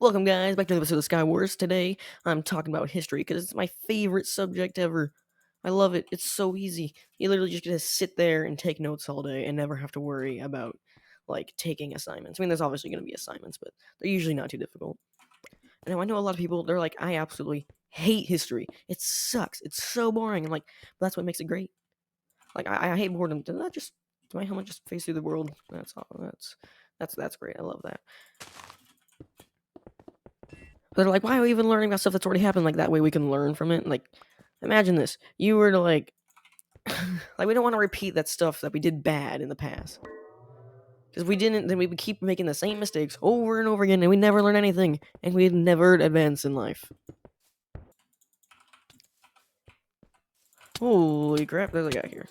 Welcome, guys, back to the episode of Sky Wars. Today, I'm talking about history because it's my favorite subject ever. I love it. It's so easy. You literally just get to sit there and take notes all day and never have to worry about taking assignments. I mean, there's obviously going to be assignments, but they're usually not too difficult. And I know a lot of people. They're like, I absolutely hate history. It sucks. It's so boring. And but that's what makes it great. I hate boredom. Did that just did my helmet just face through the world? That's all. That's great. I love that. They're like, why are we even learning about stuff that's already happened? Like that way we can learn from it. Like, imagine this: you were to we don't want to repeat that stuff that we did bad in the past. Because if we didn't, then we would keep making the same mistakes over and over again, and we never learn anything, and we'd never advance in life. Holy crap! There's a guy here.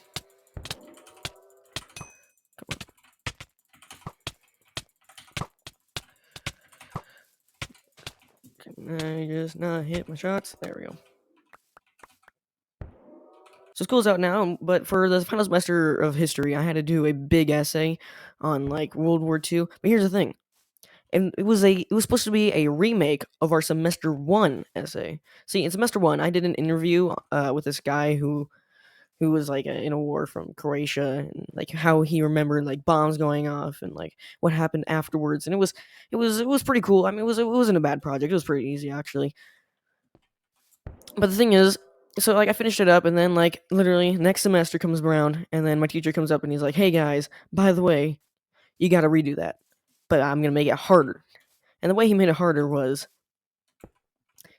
Can I just not hit my shots? There we go. So school's out now, but for the final semester of history, I had to do a big essay on World War II. But here's the thing. And it was supposed to be a remake of our semester 1 essay. See, in semester 1, I did an interview with this guy who was in a war from Croatia, and how he remembered bombs going off and what happened afterwards. And it was pretty cool. I mean, it wasn't a bad project. It was pretty easy actually. But the thing is, so I finished it up, and then literally next semester comes around, and then my teacher comes up and he's like, "Hey guys, by the way, you got to redo that, but I'm gonna make it harder." And the way he made it harder was,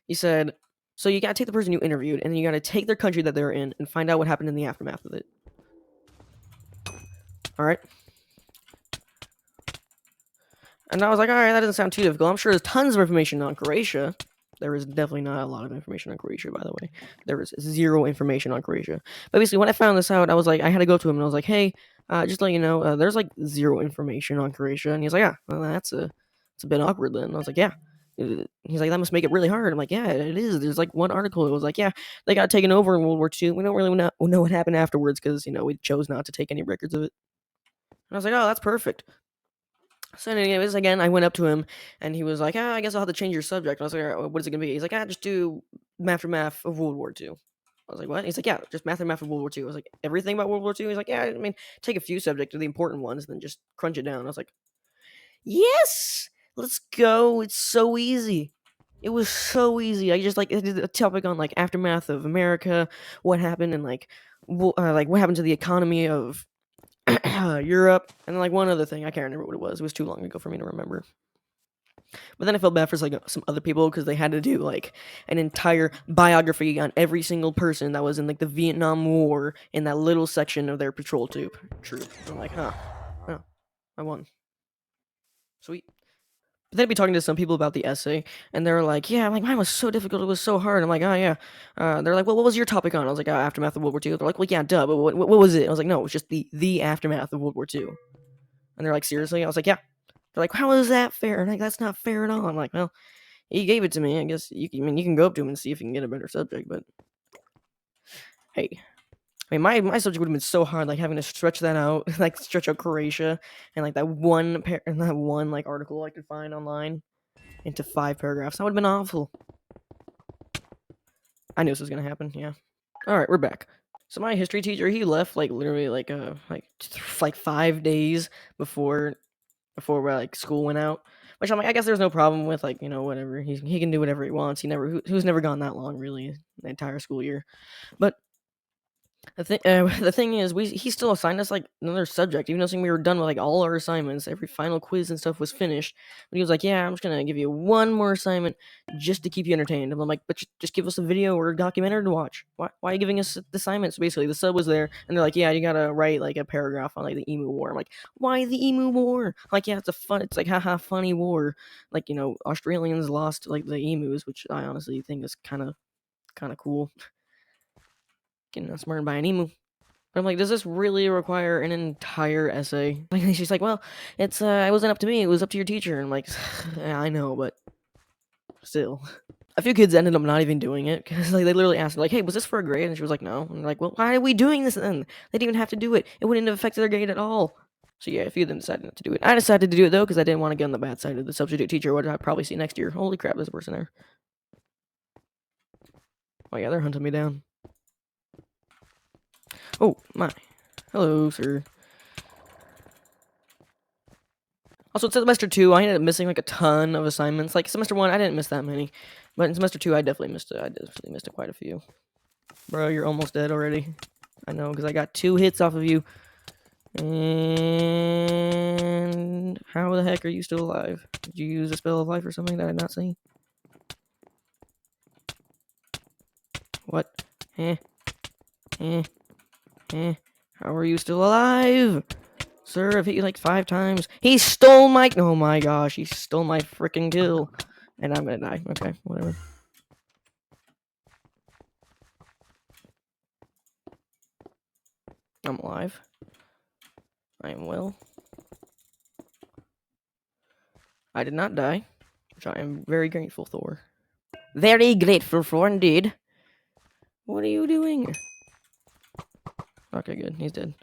he said, "So you got to take the person you interviewed, and then you got to take their country that they're in, and find out what happened in the aftermath of it." All right. And I was like, all right, that doesn't sound too difficult. I'm sure there's tons of information on Croatia. There is definitely not a lot of information on Croatia, by the way. There is zero information on Croatia. But basically, when I found this out, I was like, I had to go to him and I was like, hey, just to let you know, there's zero information on Croatia. And he's like, yeah, well, it's a bit awkward then. And I was like, yeah. He's like, that must make it really hard. I'm like, yeah, it is. There's one article. It was like, yeah, they got taken over in World War II. We don't really know what happened afterwards because, we chose not to take any records of it. And I was like, oh, that's perfect. So anyways, again, I went up to him, and he was like, I guess I'll have to change your subject. And I was like, all right, what is it going to be? He's like, just do aftermath of World War II. I was like, what? He's like, yeah, just aftermath of World War II. I was like, everything about World War II? He's like, yeah, I mean, take a few subjects, the important ones, and then just crunch it down. I was like, yes, let's go. It's so easy. It was so easy. I just did a topic on aftermath of America, what happened, and what happened to the economy of Europe, and then one other thing. I can't remember what it was. It was too long ago for me to remember. But then I felt bad for some other people because they had to do an entire biography on every single person that was in the Vietnam War in that little section of their patrol troop. I'm like, oh, I won. Sweet. But then I'd be talking to some people about the essay, and they're like, yeah, mine was so difficult, it was so hard. I'm like, oh, yeah. They're like, well, what was your topic on? I was like, aftermath of World War II. They're like, well, yeah, duh, but what was it? I was like, no, it was just the aftermath of World War II. And they're like, seriously? I was like, yeah. They're like, how is that fair? And that's not fair at all. I'm like, well, he gave it to me. I guess you can go up to him and see if you can get a better subject, but hey. I mean, my subject would have been so hard, having to stretch that out, stretch out Croatia, and that one article I could find online into 5 paragraphs. That would have been awful. I knew this was gonna happen. Yeah. All right, we're back. So my history teacher, he left literally 5 days before school went out. Which I'm like, I guess there's no problem with whatever. He can do whatever he wants. Who's never gone that long really, the entire school year. But the thing is, he still assigned us another subject, even though we were done with all our assignments. Every final quiz and stuff was finished. But he was like, "Yeah, I'm just gonna give you one more assignment just to keep you entertained." And I'm like, "But just give us a video or a documentary to watch. Why are you giving us the assignments?" So basically, the sub was there, and they're like, "Yeah, you gotta write a paragraph on the Emu War." I'm like, "Why the Emu War?" Yeah, it's haha, funny war. Australians lost the emus, which I honestly think is kind of cool. Getting outsmarted by an emu. But I'm like, does this really require an entire essay? She's like, well, it wasn't up to me. It was up to your teacher. And I'm like, yeah, I know, but still. A few kids ended up not even doing it because they literally asked her, hey, was this for a grade? And she was like, no. And they're like, well, why are we doing this then? They didn't even have to do it. It wouldn't have affected their grade at all. So yeah, a few of them decided not to do it. I decided to do it though because I didn't want to get on the bad side of the substitute teacher. What I'd probably see next year. Holy crap, there's a person there. Oh yeah, they're hunting me down. Oh my. Hello, sir. Also, in semester 2, I ended up missing like a ton of assignments. Like semester 1, I didn't miss that many, but in semester 2, I definitely missed it. I definitely missed quite a few. Bro, you're almost dead already. I know, because I got 2 hits off of you. And how the heck are you still alive? Did you use a spell of life or something that I did not see? What? Eh? Eh? Eh? How are you still alive? Sir, I've hit you like 5 times. He stole my... Oh my gosh, he stole my freaking kill. And I'm gonna die. Okay, whatever. I'm alive. I am well. I did not die, which I am very grateful for. Very grateful for indeed. What are you doing? Okay, good. He's dead.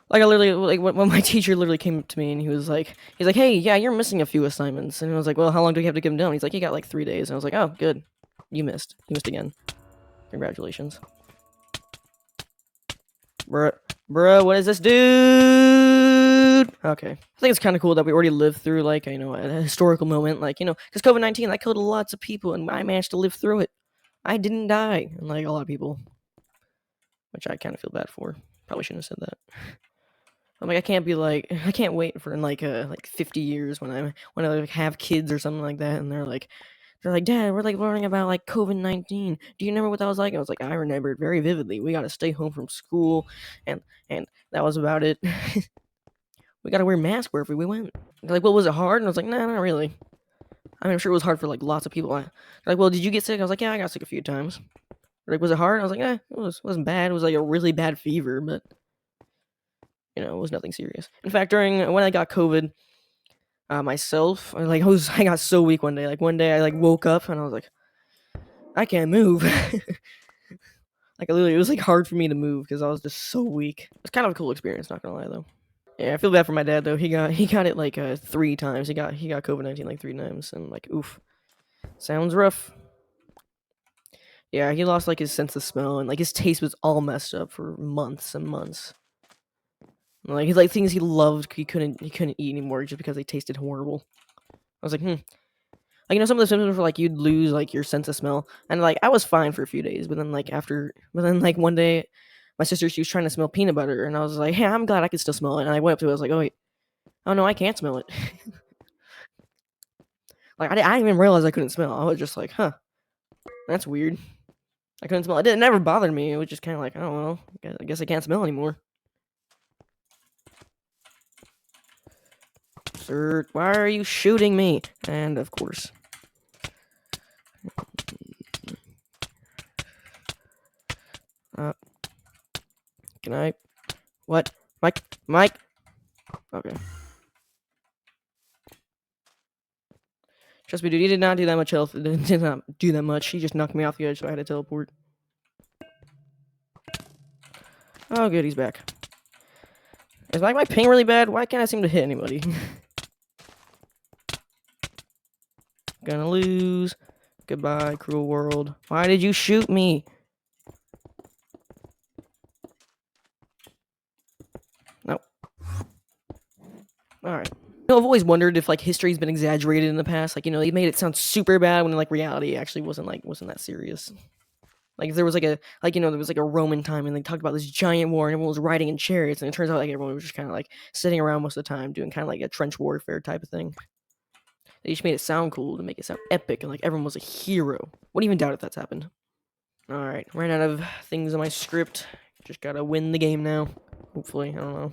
Like I literally, like when my teacher literally came to me and he's like, hey, yeah, you're missing a few assignments. And I was like, well, how long do we have to give them down? He's like, you got like 3 days. And I was like, oh, good. You missed. You missed again. Congratulations. Bruh, what is this, dude? Okay. I think it's kind of cool that we already lived through, like, you know, a historical moment, like, you know, because COVID-19, that killed lots of people, and I managed to live through it. I didn't die, unlike a lot of people, which I kind of feel bad for. Probably shouldn't have said that. I'm like, I can't wait for like 50 years when I like have kids or something like that, and they're like, Dad, we're like learning about like COVID-19. Do you remember what that was like? I was like, I remember it very vividly. We got to stay home from school, and that was about it. We got to wear masks wherever we went. They're like, well, was it hard? And I was like, nah, not really. I mean, I'm sure it was hard for like lots of people. They're like, well, did you get sick? I was like, yeah, I got sick a few times. They're like, was it hard? I was like, it wasn't bad. It was like a really bad fever, but you know, it was nothing serious. In fact, when I got COVID, myself, I got so weak one day. Like one day I like woke up and I was like, I can't move. Like literally, it was like hard for me to move because I was just so weak. It's kind of a cool experience, not gonna lie though. Yeah, I feel bad for my dad though. He got it like 3 times. He got COVID-19 like 3 times, and like oof, sounds rough. Yeah, he lost like his sense of smell and like his taste was all messed up for months and months. Like he's like things he loved, he couldn't eat anymore just because they tasted horrible. I was like, Like, you know, some of the symptoms were like you'd lose like your sense of smell, and like I was fine for a few days, but then like one day, my sister, she was trying to smell peanut butter, and I was like, hey, I'm glad I can still smell it, and I went up to it, I was like, oh wait, oh no, I can't smell it. Like I didn't even realize I couldn't smell. I was just like, huh, that's weird. I couldn't smell it. It never bothered me. It was just kind of like, I don't know. I guess I can't smell anymore. Sir, why are you shooting me? And of course. Can I? What? Mike? Okay. Trust me, dude, he did not do that much health. Did not do that much. He just knocked me off the edge, so I had to teleport. Oh, good, he's back. Is like my ping really bad? Why can't I seem to hit anybody? Gonna lose. Goodbye, cruel world. Why did you shoot me? Nope. Alright. You know, I've always wondered if like history's been exaggerated in the past. Like, you know, they made it sound super bad when like reality actually wasn't that serious. Like if there was there was like a Roman time and they talked about this giant war and everyone was riding in chariots, and it turns out like everyone was just kind of like sitting around most of the time doing kind of like a trench warfare type of thing. They just made it sound cool to make it sound epic and like everyone was a hero. Wouldn't even doubt if that's happened. Alright, ran out of things in my script. Just gotta win the game now. Hopefully, I don't know.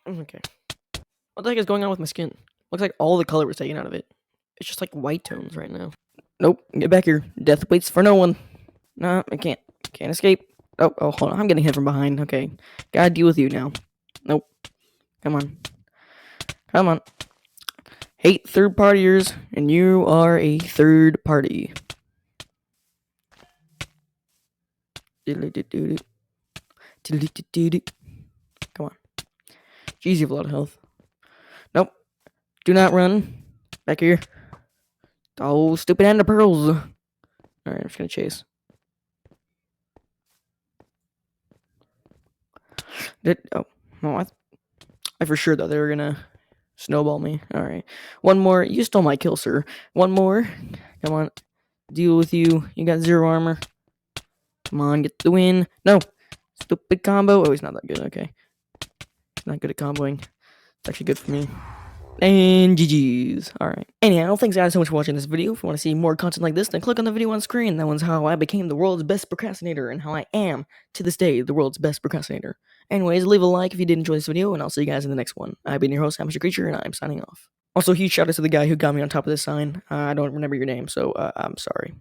Okay. What the heck is going on with my skin? Looks like all the color was taken out of it. It's just like white tones right now. Nope, get back here. Death waits for no one. No, I can't escape. Oh, hold on. I'm getting hit from behind. Okay. Gotta deal with you now. Nope. Come on. Hate third partiers, and you are a third party. Come on. Jeez, you have a lot of health. Nope. Do not run. Back here. Oh, stupid ender pearls. Alright, I'm just gonna chase. I for sure thought they were gonna snowball me. Alright. One more. You stole my kill, sir. One more. Come on. Deal with you. You got 0 armor. Come on, get the win. No. Stupid combo. Oh, he's not that good. Okay. He's not good at comboing. It's actually good for me. And GG's. Alright. Anyhow, thanks guys so much for watching this video. If you want to see more content like this, then click on the video on screen. That one's how I became the world's best procrastinator and how I am, to this day, the world's best procrastinator. Anyways, leave a like if you did enjoy this video, and I'll see you guys in the next one. I've been your host, Amateur Creature, and I'm signing off. Also, huge shout out to the guy who got me on top of this sign. I don't remember your name, so I'm sorry.